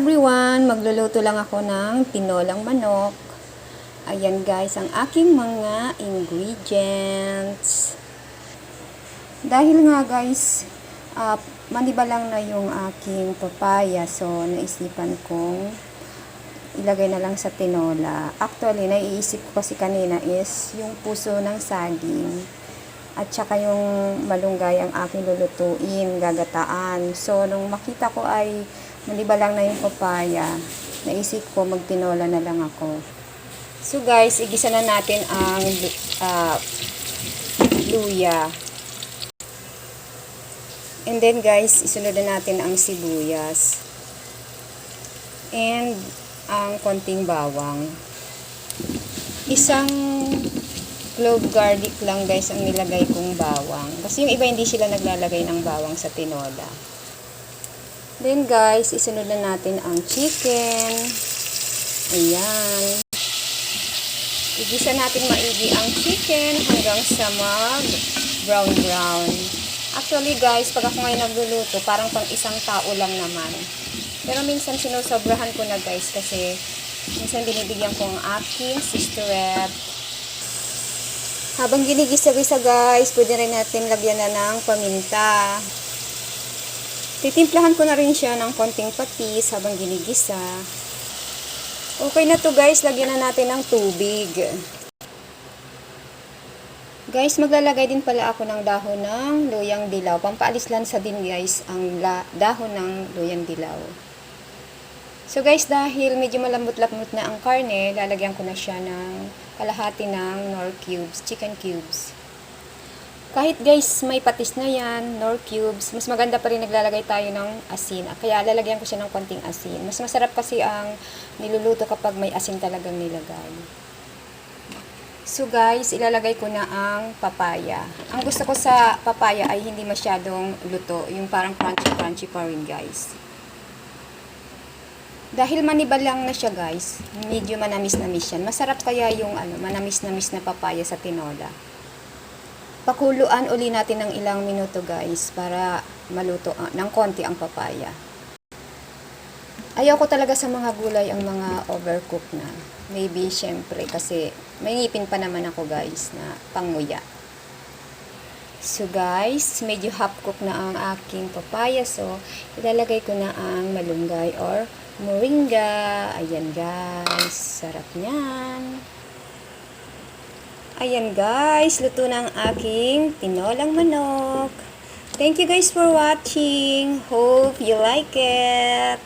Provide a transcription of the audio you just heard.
everyone! Magluluto lang ako ng tinolang manok. Ayan guys, ang aking mga ingredients. Dahil nga guys, maniba lang na yung aking papaya. So, naisipan kong ilagay na lang sa tinola. Actually, naiisip ko kasi kanina is yung puso ng saging. At saka yung malunggay ang aking lulutuin, gagataan. So, nung makita ko ay maliba lang na yung papaya, naisip ko magtinola na lang ako. So guys, igisa na natin ang luya. And then guys, isunod na natin ang sibuyas. And ang konting bawang. Isang clove garlic lang guys ang nilagay kong bawang. Kasi yung iba hindi sila naglalagay ng bawang sa tinola. Then guys, isunod na natin ang chicken. Ayan. Igisa natin maigi ang chicken hanggang sa mag-brown. Actually guys, pag ako ngayon nagluluto, parang pang isang tao lang naman. Pero minsan sinusobrahan ko na guys kasi minsan binibigyan ko ang aking sisterette. Habang ginigisa-gisa guys, pwede rin natin lagyan na ng paminta. Titimplahan ko na rin siya ng konting patis habang ginigisa. Okay na to guys, lagyan na natin ng tubig. Guys, maglalagay din pala ako ng dahon ng luyang dilaw. Pampaalis lansa din guys ang dahon ng luyang dilaw. So guys, dahil medyo malambot-lambot na ang karne, lalagyan ko na siya ng kalahati ng Knorr cubes, chicken cubes. Kahit guys, may patis na yan, Knorr cubes, mas maganda pa rin naglalagay tayo ng asin. Kaya lalagyan ko siya ng konting asin. Mas masarap kasi ang niluluto kapag may asin talagang nilagay. So guys, ilalagay ko na ang papaya. Ang gusto ko sa papaya ay hindi masyadong luto. Yung parang crunchy-crunchy pa rin guys. Dahil maniba lang na siya guys, medyo manamis-namis yan. Masarap kaya yung manamis-namis na papaya sa tinola. Pakuluan uli natin ng ilang minuto guys para maluto ng konti ang papaya. Ayoko talaga sa mga gulay ang mga overcook na. Maybe syempre kasi may ngipin pa naman ako guys na panguya. So guys, medyo half cook na ang aking papaya. So ilalagay ko na ang malunggay or moringa. Ayan guys, sarap niyan. Ayan guys, luto na ang aking tinolang manok. Thank you guys for watching. Hope you like it.